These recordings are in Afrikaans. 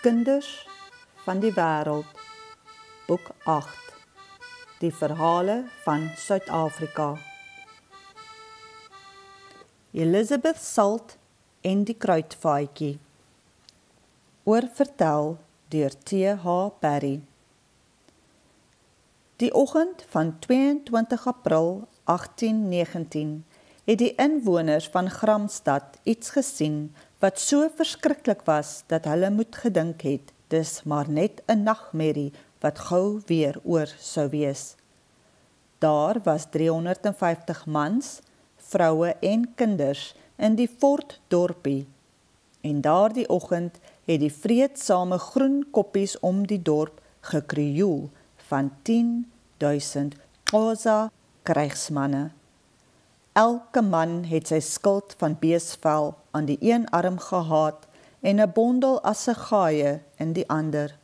Kinders van die wêreld, boek 8, die verhale van Suid-Afrika. Elizabeth Salt en die kruitvaatjie. Oorvertel deur T.H. Parry. Die oggend van 22 April 1819 het die inwoners van Gramstad iets gesien wat so verskriklik was dat hulle moet gedink het, dis maar net 'n nagmerrie wat gou weer oor sou wees. Daar was 350 mans, vroue en kinders in die fortdorpie, en daardie oggend het die vreedsame groen koppies om die dorp gekrioel van 10.000 Xhosa krygsmanne. Elke man het sy skild van beesvel aan die een arm gehad en 'n bondel assegaaie in die ander.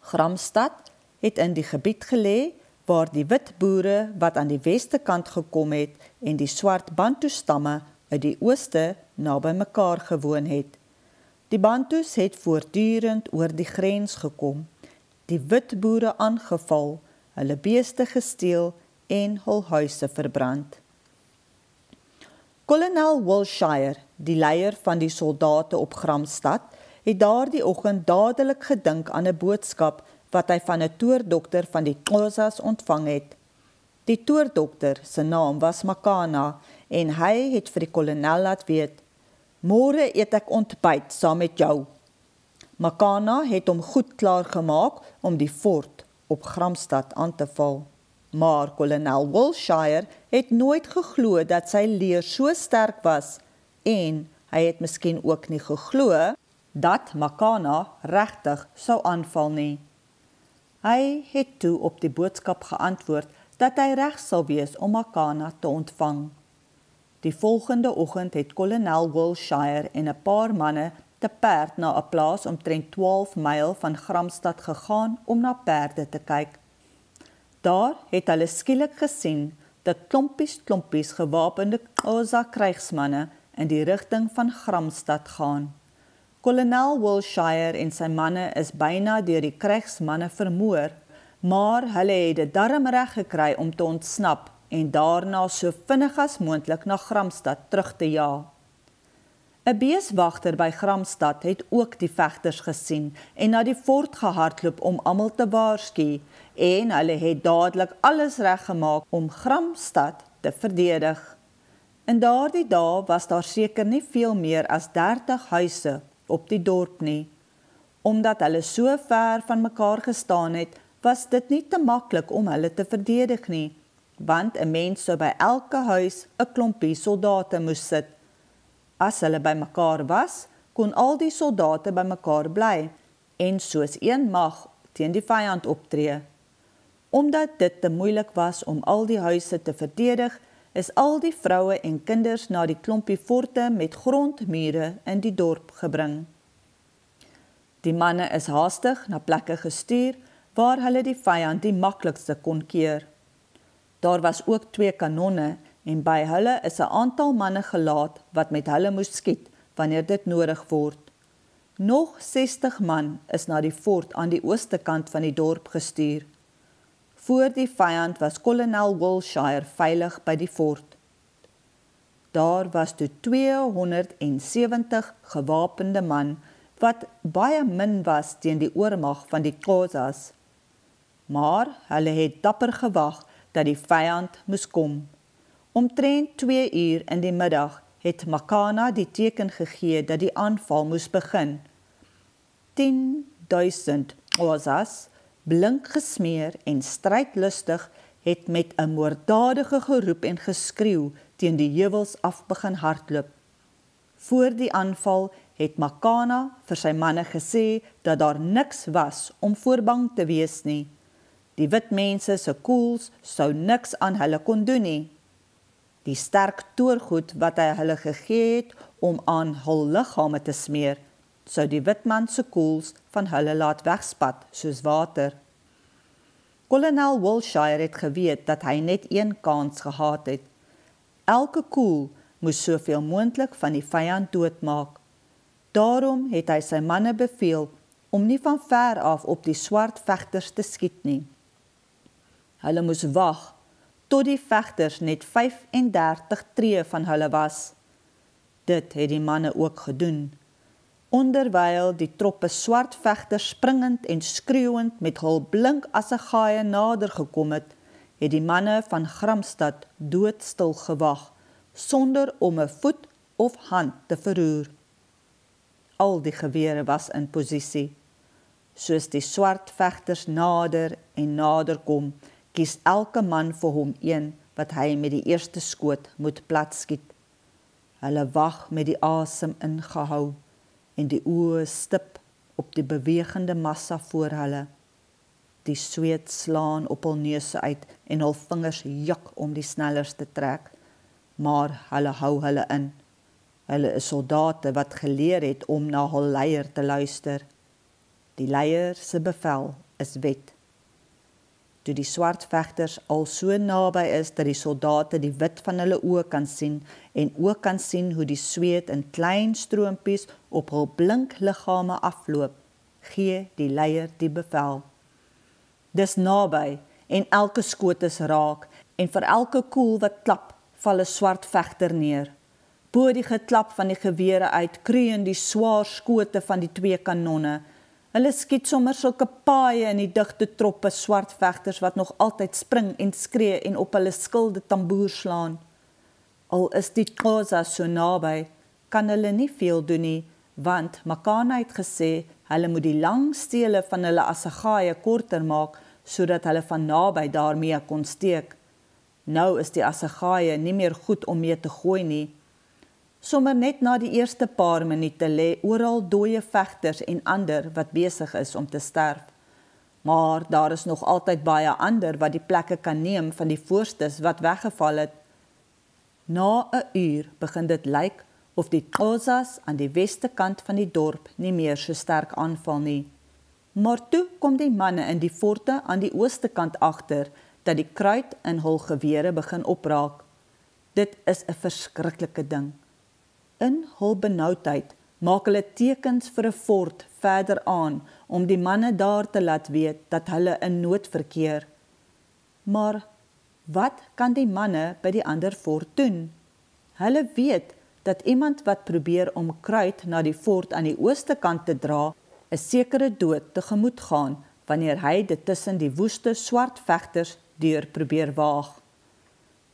Gramstad het in die gebied gelê waar die wit boere wat aan die weste kant gekom het en die swart Bantu-stamme uit die ooste naby mekaar gewoon het. Die Bantus het voortdurend oor die grens gekom, die wit boere aangeval, hulle beeste gesteel en hul huise verbrand. Kolonel Wilshire, die leier van die soldate op Gramstad, het daardie oggend dadelik gedink aan 'n boodskap wat hy van 'n toordokter van die Xhosas ontvang het. Die toordokter se naam was Makana en hy het vir die kolonel laat weet: "Môre eet ek ontbyt saam met jou." Makana het hom goed klaar gemaak om die fort op Gramstad aan te val. Maar kolonel Wilshire het nooit geglo dat sy leer so sterk was en hy het miskien ook nie geglo dat Makana regtig sou aanval nie. Hy het toe op die boodskap geantwoord dat hy reg sal wees om Makana te ontvang. Die volgende oggend het kolonel Wilshire en 'n paar manne te perd na 'n plaas omtrent 12 myl van Gramstad gegaan om na perde te kyk. Daar het hulle skielik gesien dat klompies gewapende Xhosa krygsmanne in die rigting van Gramstad gaan. Kolonel Wilshire en sy manne is byna deur die krygsmanne vermoor, maar hulle het dit darm reg gekry om te ontsnap en daarna so vinnig as moontlik na Gramstad terug te jaag. 'n Beeswagter by Gramstad het ook die vegters gesien en na die fort gehardloop om almal te waarsku, en hulle het dadelik alles reggemaak om Gramstad te verdedig. In daardie dae was daar seker nie veel meer as 30 huise op die dorp nie. Omdat hulle so ver van mekaar gestaan het, was dit nie te maklik om hulle te verdedig nie, want 'n mens sou by elke huis 'n klompie soldate moes sit. As hulle by mekaar was, kon al die soldate by mekaar bly en soos een mag teen die vyand optree. Omdat dit te moeilik was om al die huise te verdedig, is al die vroue en kinders na die klompie forte met grondmure in die dorp gebring. Die manne is haastig na plekke gestuur waar hulle die vyand die maklikste kon keer. Daar was ook 2 kanonne en by hulle is 'n aantal manne gelaat wat met hulle moes skiet wanneer dit nodig word. Nog 60 man is na die fort aan die ooste kant van die dorp gestuur. Voor die vyand was kolonel Wilshire veilig by die fort. Daar was toe 270 gewapende man, wat baie min was teen die oormag van die Xhosas. Maar hulle het dapper gewag dat die vyand moes kom. Omtrent 2 uur in die middag het Makana die teken gegee dat die aanval moes begin. 10.000 Xhosas, blink gesmeer en strydlustig, het met 'n moorddadige geroep en geskreeu teen die heuwels af begin hardloop. Voor die aanval het Makana vir sy manne gesê dat daar niks was om voor bang te wees nie. Die wit mense se koels sou niks aan hulle kon doen nie. Die sterk toorgoed wat hy hulle gegee het om aan hul liggame te smeer, sou die witman se koels van hulle laat wegspat soos water. Kolonel Wilshire het geweet dat hy net een kans gehad het. Elke koel moes soveel moontlik van die vyand doodmaak. Daarom het hy sy manne beveel om nie van ver af op die swart vegters te skiet nie. Hulle moes wag tot die vegters net 35 tree van hulle was. Dit het die manne ook gedoen. Onderwyl die troppe swart vegters springend en skreeuwend met hul blink assegaaie nader gekom het, het die manne van Gramstad doodstil gewag, sonder om 'n voet of hand te verroer. Al die gewere was in posisie. Soos die swart vegters nader en nader kom, kies elke man vir hom een wat hy met die eerste skoot moet platskiet. Hulle wag met die asem ingehou en die oë stip op die bewegende massa voor hulle. Die sweet slaan op hul neuse uit en hul vingers juk om die snellers te trek, maar hulle hou hulle in. Hulle is soldate wat geleer het om na hul leier te luister. Die leier se bevel is wet. Toe die swart vegters al so naby is dat die soldate die wit van hulle oë kan sien en ook kan sien hoe die sweet in klein stroompies op hul blink liggame afloop, gee die leier die bevel. Dis naby en elke skoot is raak en vir elke koel wat klap, val 'n swart vegter neer. Bo die geklap van die gewere uit kreun die swaar skote van die twee kanonne. Hulle skiet sommer sulke paaie in die digte troppe swart vegters wat nog altyd spring en skree en op hulle skilde tamboer slaan. Al is die Xhosa so naby, kan hulle nie veel doen nie, want Makana het gesê hulle moet die lang stele van hulle assegaaie korter maak, sodat hulle van naby daarmee kon steek. Nou is die assegaaie nie meer goed om mee te gooi nie. Sommer net na die eerste paar minute lê oral dooie vegters en ander wat besig is om te sterf. Maar daar is nog altyd baie ander wat die plekke kan neem van die voorstes wat weggeval het. Na 'n uur begin dit lyk of die Xhosas aan die weste kant van die dorp nie meer so sterk aanval nie. Maar toe kom die manne in die forte aan die ooste kant agter, dat die kruit in hul gewere begin opraak. Dit is 'n verskriklike ding. In hul benoudheid maak hulle tekens vir 'n fort verder aan, om die manne daar te laat weet dat hulle in nood verkeer. Maar wat kan die manne by die ander fort doen? Hulle weet dat iemand wat probeer om kruit na die fort aan die ooste kant te dra, 'n sekere dood tegemoet gaan, wanneer hy dit tussen die woeste swart vegters deur probeer waag.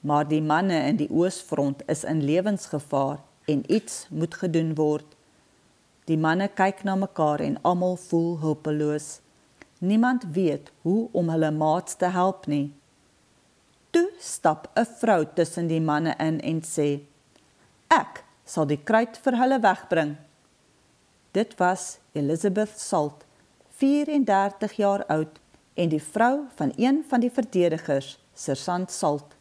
Maar die manne in die oosfront is in lewensgevaar en iets moet gedoen word. Die manne kyk na mekaar en almal voel hulpeloos. Niemand weet hoe om hulle maats te help nie. Toe stap 'n vrou tussen die manne in en sê, "Ek sal die kruit vir hulle wegbring." Dit was Elizabeth Salt, 34 jaar oud en die vrou van een van die verdedigers, Sergeant Salt.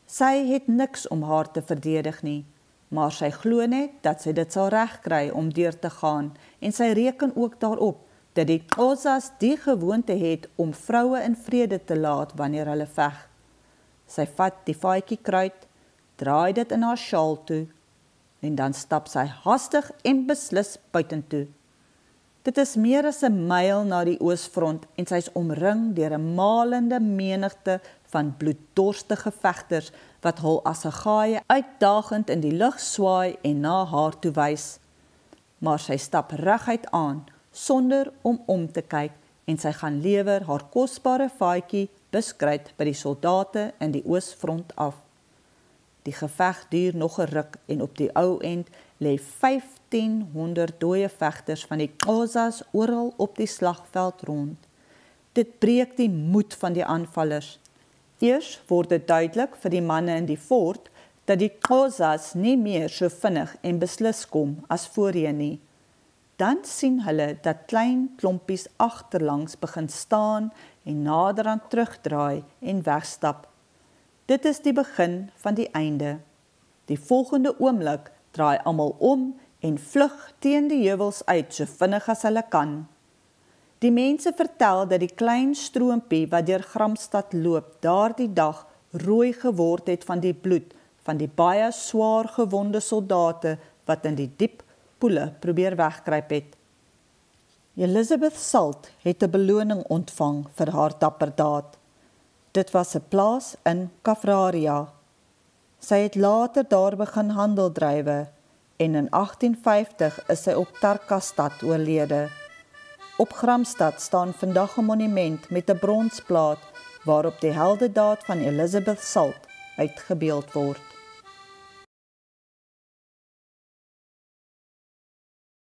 Sy het niks om haar te verdedig nie, maar sy glo net dat sy dit sal regkry om deur te gaan en sy reken ook daarop dat die Xhosas die gewoonte het om vroue in vrede te laat wanneer hulle veg. Sy vat die vaatjie kruit, draai dit in haar sjaal toe en dan stap sy hastig en beslis buitentoe. Dit is meer as 'n myl na die oosfront en sy is omring deur 'n malende menigte van bloeddorstige vegters wat hul assegaaie uitdagend in die lug swaai en na haar toe wys. Maar sy stap reguit aan, sonder om te kyk, en sy gaan lewer haar kosbare vaatjie buskruit by die soldate in die oosfront af. Die geveg duur nog 'n ruk en op die ou end lê 1500 dooie vegters van die Xhosas oral op die slagveld rond. Dit breek die moed van die aanvallers. Eers word dit duidelik vir die manne in die fort dat die Xhosas nie meer so vinnig en beslis kom as voorheen nie. Dan sien hulle dat klein klompies agterlangs begin staan en naderhand terugdraai en wegstap. Dit is die begin van die einde. Die volgende oomblik draai almal om en vlug teen die heuwels uit so vinnig as hulle kan. Die mense vertel dat die klein stroompie wat deur Gramstad loop daardie dag rooi geword het van die bloed van die baie swaar gewonde soldate wat in die diep poele probeer wegkruip het. Elizabeth Salt het 'n beloning ontvang vir haar dapperdaad. Dit was 'n plaas in Kafraria. Sy het later daar begin handel drywe en in 1850 is sy op Tarkastad oorlede. Op Gramstad staan vandag 'n monument met 'n bronsplaat waarop die heldedaad van Elizabeth Salt uitgebeeld word.